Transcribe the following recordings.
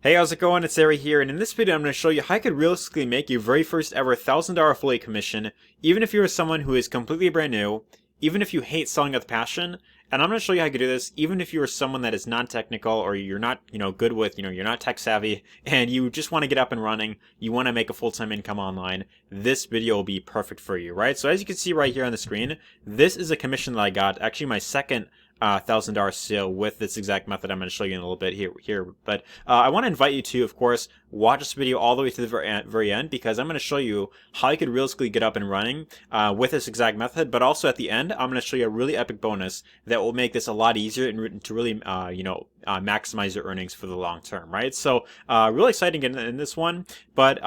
Hey, how's it going? It's Ari here, and in this video I'm going to show you how you could realistically make your very first ever $1,000 affiliate commission, even if you're someone who is completely brand new, even if you hate selling with passion, and I'm going to show you how you can do this even if you're someone that is non-technical or you're not, good with, you're not tech savvy, and you just want to get up and running, you want to make a full-time income online. This video will be perfect for you, right? So as you can see right here on the screen, this is a commission that I got, actually my second $1,000 sale with this exact method I'm going to show you in a little bit here. But I want to invite you to, of course, watch this video all the way to the very end, because I'm going to show you how you could realistically get up and running with this exact method. But also at the end, I'm going to show you a really epic bonus that will make this a lot easier and to really, maximize your earnings for the long term, right? So really exciting in this one. But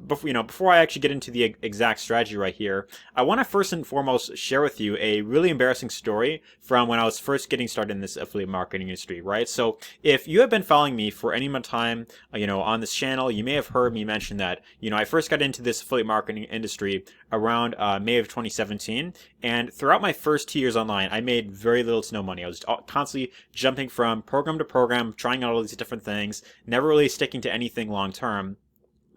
before I actually get into the exact strategy right here, I want to first and foremost share with you a really embarrassing story from when I was first getting started in this affiliate marketing industry, right? So if you have been following me for any amount of time, on this channel, you may have heard me mention that, I first got into this affiliate marketing industry around May of 2017. And throughout my first 2 years online, I made very little to no money. I was constantly jumping from program to program, trying out all these different things, never really sticking to anything long term.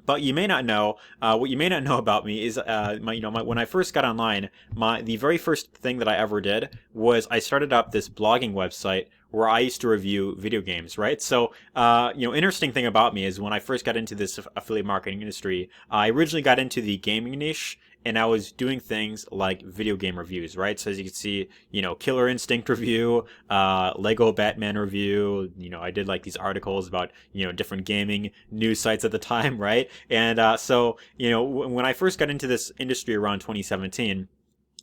But you may not know, what you may not know about me is, when I first got online, the very first thing that I ever did was I started up this blogging website where I used to review video games, right? So, interesting thing about me is when I first got into this affiliate marketing industry, I originally got into the gaming niche, and I was doing things like video game reviews, right? So as you can see, Killer Instinct review, Lego Batman review, I did like these articles about, different gaming news sites at the time, right? And so, when I first got into this industry around 2017,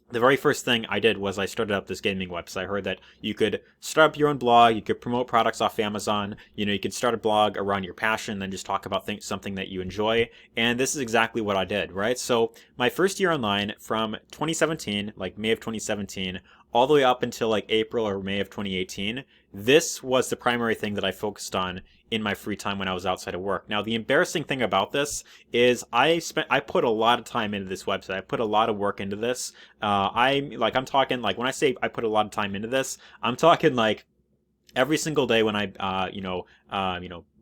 the very first thing I did was I started up this gaming website. I heard that you could start up your own blog, you could promote products off Amazon, you could start a blog around your passion, then just talk about something that you enjoy. And this is exactly what I did, right? So my first year online from 2017, like May of 2017, all the way up until like April or May of 2018, this was the primary thing that I focused on in my free time when I was outside of work. Now, the embarrassing thing about this is I put a lot of time into this website. I put a lot of work into this. I'm talking like when I say I put a lot of time into this, I'm talking like every single day when I,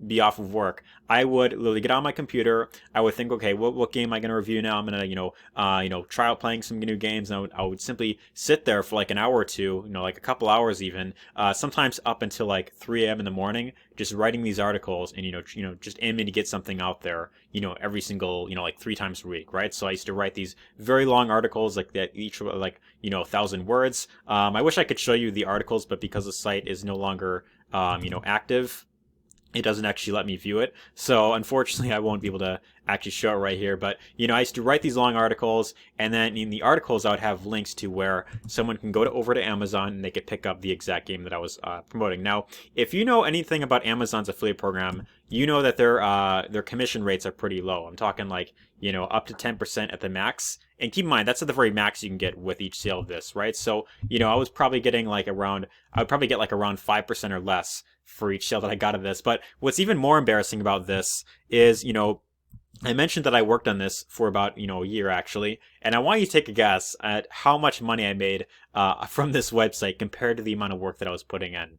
be off of work, I would literally get on my computer. I would think, okay, what game am I going to review now? I'm going to, try out playing some new games. And I would simply sit there for like an hour or two, like a couple hours even, sometimes up until like 3 a.m. in the morning, just writing these articles and, just aiming to get something out there, every single, like 3 times a week, right? So I used to write these very long articles like that, each like, 1,000 words. I wish I could show you the articles, but because the site is no longer, active, it doesn't actually let me view it. So unfortunately, I won't be able to actually show it right here. But, I used to write these long articles, and then in the articles, I would have links to where someone can go over to Amazon and they could pick up the exact game that I was promoting. Now, if you know anything about Amazon's affiliate program, you know that their commission rates are pretty low. I'm talking like, up to 10% at the max. And keep in mind, that's at the very max you can get with each sale of this, right? So, I was probably getting like I would probably get like around 5% or less for each sale that I got of this. But what's even more embarrassing about this is, I mentioned that I worked on this for about, a year actually, and I want you to take a guess at how much money I made from this website compared to the amount of work that I was putting in.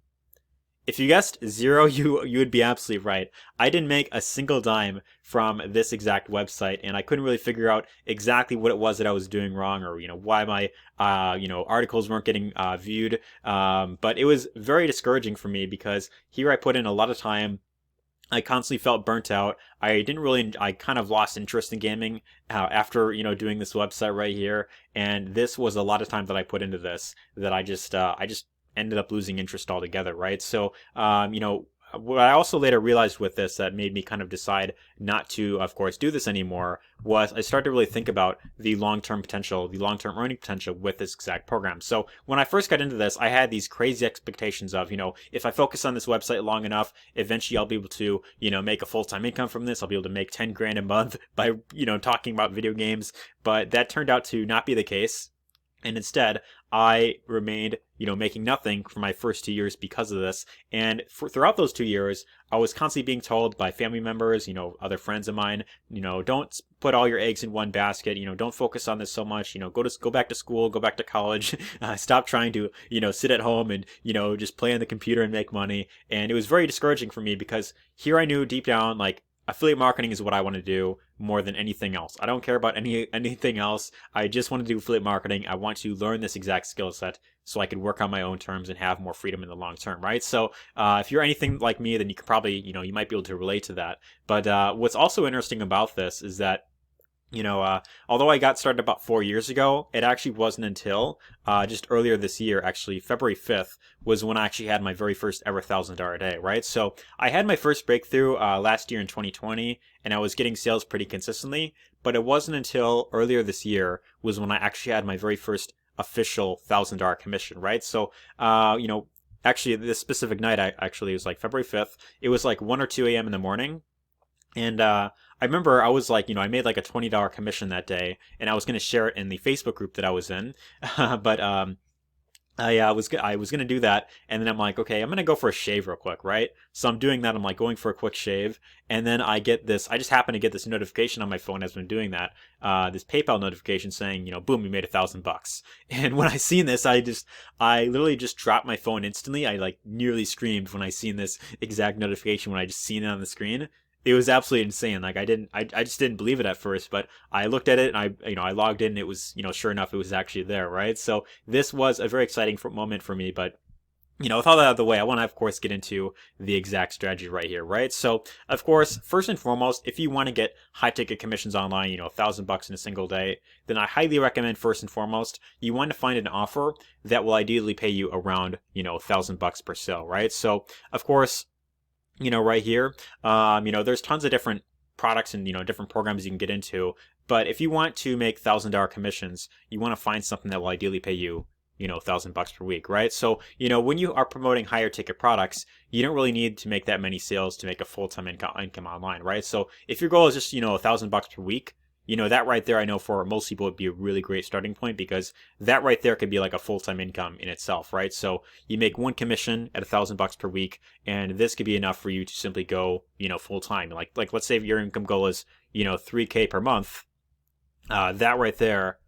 If you guessed zero, you would be absolutely right. I didn't make a single dime from this exact website, and I couldn't really figure out exactly what it was that I was doing wrong, or why my articles weren't getting viewed. But it was very discouraging for me because here I put in a lot of time. I constantly felt burnt out. I kind of lost interest in gaming after, doing this website right here. And this was a lot of time that I put into this that I just ended up losing interest altogether, right? So, what I also later realized with this that made me kind of decide not to, of course, do this anymore was I started to really think about the long-term potential, the long-term earning potential with this exact program. So when I first got into this, I had these crazy expectations of, if I focus on this website long enough, eventually I'll be able to, make a full-time income from this. I'll be able to make 10 grand a month by, talking about video games. But that turned out to not be the case. And instead, I remained, making nothing for my first 2 years because of this. And throughout those 2 years, I was constantly being told by family members, other friends of mine, don't put all your eggs in one basket. Don't focus on this so much. Go back to school, go back to college. Stop trying to, sit at home and, just play on the computer and make money. And it was very discouraging for me because here I knew deep down, like, affiliate marketing is what I want to do more than anything else. I don't care about anything else. I just want to do affiliate marketing. I want to learn this exact skill set so I can work on my own terms and have more freedom in the long term, right? So if you're anything like me, then you could probably, you might be able to relate to that. But what's also interesting about this is that although I got started about 4 years ago, it actually wasn't until just earlier this year, actually February 5th, was when I actually had my very first ever $1,000 a day, right? So I had my first breakthrough last year in 2020, and I was getting sales pretty consistently, but it wasn't until earlier this year was when I actually had my very first official $1,000 commission, right? So, actually this specific night, it was like February 5th, it was like 1 or 2 a.m. in the morning. And I remember I was like, I made like a $20 commission that day, and I was going to share it in the Facebook group that I was in. But I was going to do that, and then I'm like, okay, I'm going to go for a shave real quick, right? So I'm doing that. I'm like going for a quick shave, and then I just happen to get this notification on my phone as I'm doing that, this PayPal notification saying, boom, you made $1,000. And when I seen this, I literally just dropped my phone instantly. I like nearly screamed when I seen this exact notification when I just seen it on the screen. It was absolutely insane. Like I just didn't believe it at first, but I looked at it and I logged in and it was, sure enough, it was actually there, right? So this was a very exciting moment for me, but with all that out of the way, I want to, of course, get into the exact strategy right here, right? So, of course, first and foremost, if you want to get high-ticket commissions online, $1,000 in a single day, then I highly recommend, first and foremost, you want to find an offer that will ideally pay you around, $1,000 per sale, right? So, of course, right here, there's tons of different products and, different programs you can get into. But if you want to make $1,000 commissions, you want to find something that will ideally pay you, $1,000 per week, right? So, when you are promoting higher ticket products, you don't really need to make that many sales to make a full-time income online, right? So if your goal is just, $1,000 per week, that right there, I know for most people would be a really great starting point, because that right there could be like a full-time income in itself, right? So you make one commission at $1,000 per week, and this could be enough for you to simply go, full-time. Like let's say your income goal is, $3K per month. That right there,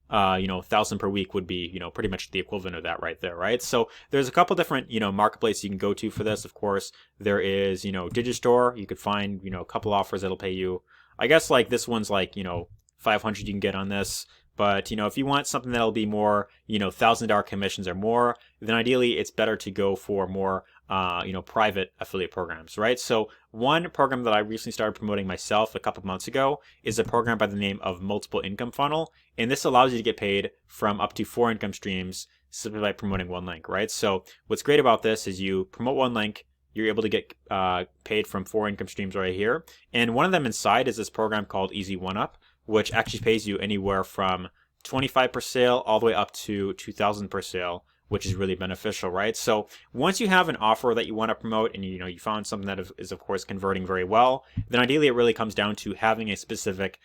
1,000 per week would be, pretty much the equivalent of that right there, right? So there's a couple different, marketplaces you can go to for this. Of course, there is, Digistore. You could find, a couple offers that'll pay you. I guess like this one's like, 500 you can get on this. But, if you want something that'll be more, $1,000 commissions or more, then ideally it's better to go for more, private affiliate programs, right? So one program that I recently started promoting myself a couple months ago is a program by the name of Multiple Income Funnel. And this allows you to get paid from up to 4 income streams simply by promoting one link, right? So what's great about this is you promote one link, you're able to get paid from 4 income streams right here. And one of them inside is this program called Easy One Up, which actually pays you anywhere from $25 per sale all the way up to $2,000 per sale, which is really beneficial, right? So once you have an offer that you want to promote and you found something that is of course converting very well, then ideally it really comes down to having a specific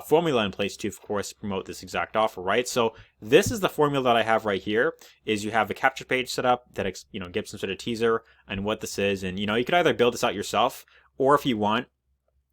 formula in place to, of course, promote this exact offer, right? So this is the formula that I have right here. Is you have a capture page set up that gives some sort of teaser on what this is, and you could either build this out yourself, or if you want,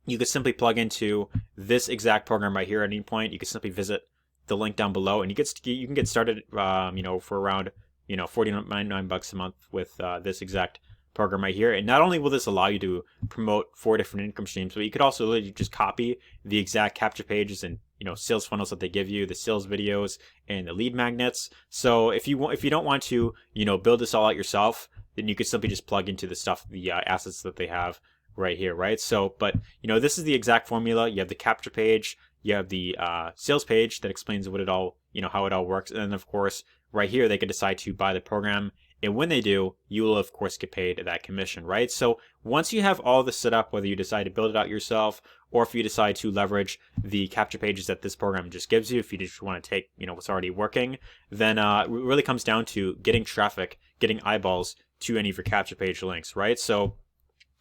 you could simply plug into this exact program right here at any point. You can simply visit the link down below, and you can get started, for around $49 a month with this exact program right here. And not only will this allow you to promote 4 different income streams, but you could also literally just copy the exact capture pages and sales funnels that they give you, the sales videos and the lead magnets. So if you don't want to build this all out yourself, then you could simply just plug into the assets that they have right here, right? So, but this is the exact formula. You have the capture page, you have the sales page that explains what it all, how it all works, and then of course right here they could decide to buy the program, and when they do, you will of course get paid that commission, right? So once you have all this set up, whether you decide to build it out yourself or if you decide to leverage the capture pages that this program just gives you, if you just want to take what's already working, then it really comes down to getting traffic, getting eyeballs to any of your capture page links, right? So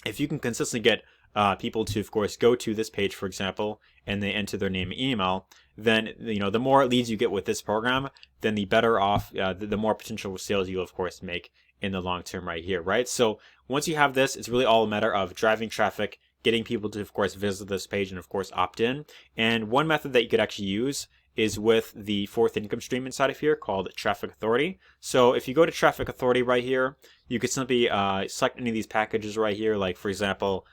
if you can consistently get people to, of course, go to this page, for example, and they enter their name and email, then the more leads you get with this program, then the better off, the more potential sales you'll of course make in the long term right here, right? So once you have this, it's really all a matter of driving traffic, getting people to, of course, visit this page and, of course, opt in. And one method that you could actually use is with the fourth income stream inside of here called Traffic Authority. So if you go to Traffic Authority right here, you could simply select any of these packages right here. Like, for example,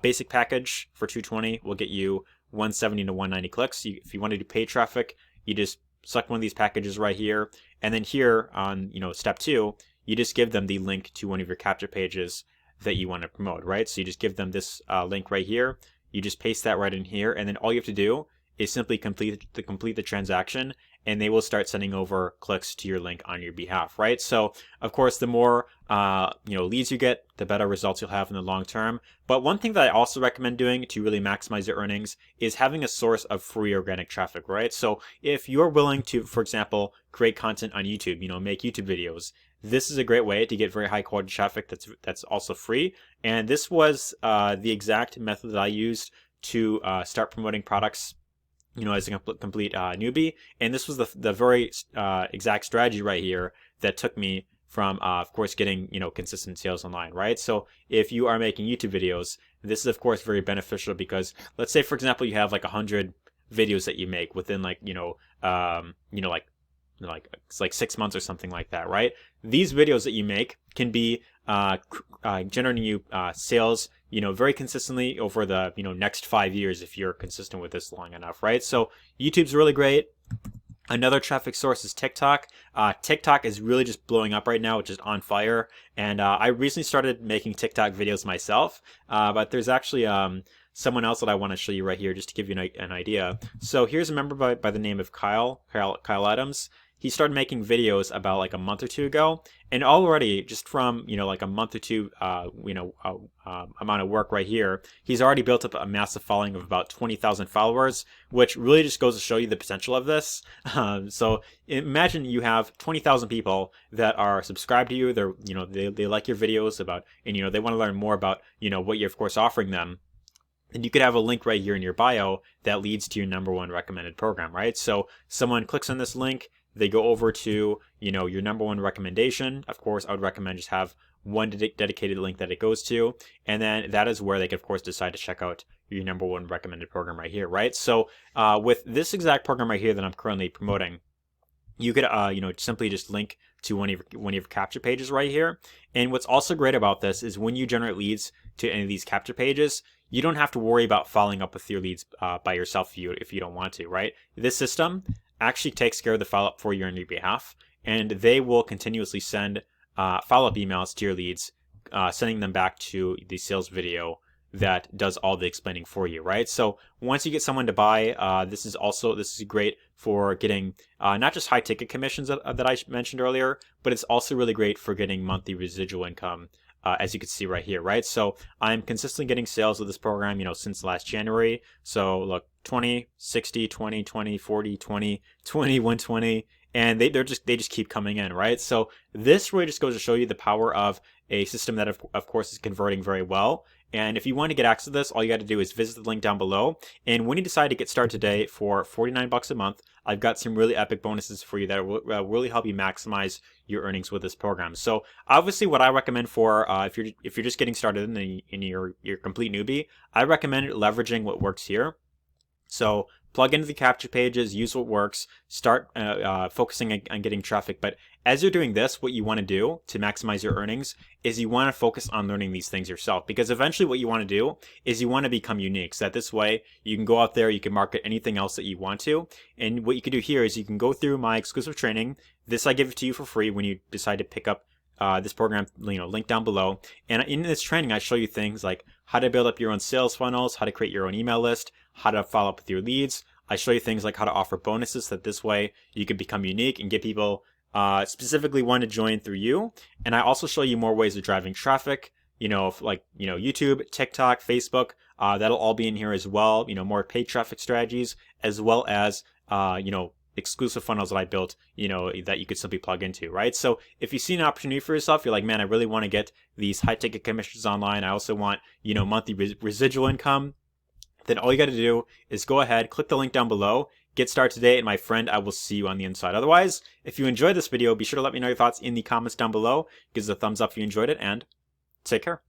basic package for 220 will get you 170 to 190 clicks. If you want to do paid traffic, you just select one of these packages right here. And then here on step 2, you just give them the link to one of your capture pages that you want to promote, right? So you just give them this link right here. You just paste that right in here, and then all you have to do is simply complete the transaction, and they will start sending over clicks to your link on your behalf, right? So of course, the more leads you get, the better results you'll have in the long term. But one thing that I also recommend doing to really maximize your earnings is having a source of free organic traffic, right? So if you're willing to, for example, create content on YouTube, make YouTube videos, this is a great way to get very high quality traffic that's also free. And this was the exact method that I used to start promoting products as a complete newbie. And this was the very exact strategy right here that took me from, of course, getting, consistent sales online, right? So if you are making YouTube videos, this is, of course, very beneficial because let's say, for example, you have like 100 videos that you make within it's like 6 months or something like that, right? These videos that you make can be generating you sales, very consistently over the next 5 years if you're consistent with this long enough, right? So YouTube's really great. Another traffic source is TikTok. TikTok is really just blowing up right now, which is on fire. And I recently started making TikTok videos myself, but there's actually someone else that I want to show you right here just to give you an idea. So here's a member by the name of Kyle Adams. He started making videos about like a month or two ago, and already just from like a month or two amount of work right here, he's already built up a massive following of about 20,000 followers, which really just goes to show you the potential of this. So imagine you have 20,000 people that are subscribed to you. They're they like your videos about, and they want to learn more about what you're of course offering them. And you could have a link right here in your bio that leads to your #1 recommended program, right? So someone clicks on this link, they go over to, your #1 recommendation. Of course, I would recommend just have one dedicated link that it goes to. And then that is where they could, of course, decide to check out your #1 recommended program right here, right? So with this exact program right here that I'm currently promoting, you could, simply just link to one of your capture pages right here. And what's also great about this is when you generate leads to any of these capture pages, you don't have to worry about following up with your leads by yourself if you don't want to, right? This system actually takes care of the follow-up for you on your behalf, and they will continuously send follow-up emails to your leads, sending them back to the sales video that does all the explaining for you, right? So once you get someone to buy, this is great for getting not just high ticket commissions that I mentioned earlier, but it's also really great for getting monthly residual income, as you can see right here, right? So I'm consistently getting sales with this program, since last January. So look, 20, 60, 20, 20, 40, 20, 20, 120, and they just keep coming in, right? So this really just goes to show you the power of a system that of course is converting very well. And if you want to get access to this, all you got to do is visit the link down below. And when you decide to get started today for $49 a month, I've got some really epic bonuses for you that will really help you maximize your earnings with this program. So obviously what I recommend for if you're just getting started and you're complete newbie, I recommend leveraging what works here. So plug into the capture pages, use what works, start focusing on getting traffic. But as you're doing this, what you want to do to maximize your earnings is you want to focus on learning these things yourself, because eventually what you want to do is you want to become unique. So that this way you can go out there, you can market anything else that you want to. And what you can do here is you can go through my exclusive training. This I give it to you for free when you decide to pick up this program, link down below. And in this training, I show you things like how to build up your own sales funnels, how to create your own email list, how to follow up with your leads. I show you things like how to offer bonuses, so that this way you can become unique and get people specifically want to join through you. And I also show you more ways of driving traffic, YouTube, TikTok, Facebook. That'll all be in here as well. More paid traffic strategies, as well as exclusive funnels that I built, that you could simply plug into, right? So if you see an opportunity for yourself, you're like, man, I really want to get these high ticket commissions online. I also want, monthly residual income. Then all you got to do is go ahead, click the link down below, get started today, and my friend, I will see you on the inside. Otherwise, if you enjoyed this video, be sure to let me know your thoughts in the comments down below. Give us a thumbs up if you enjoyed it, and take care.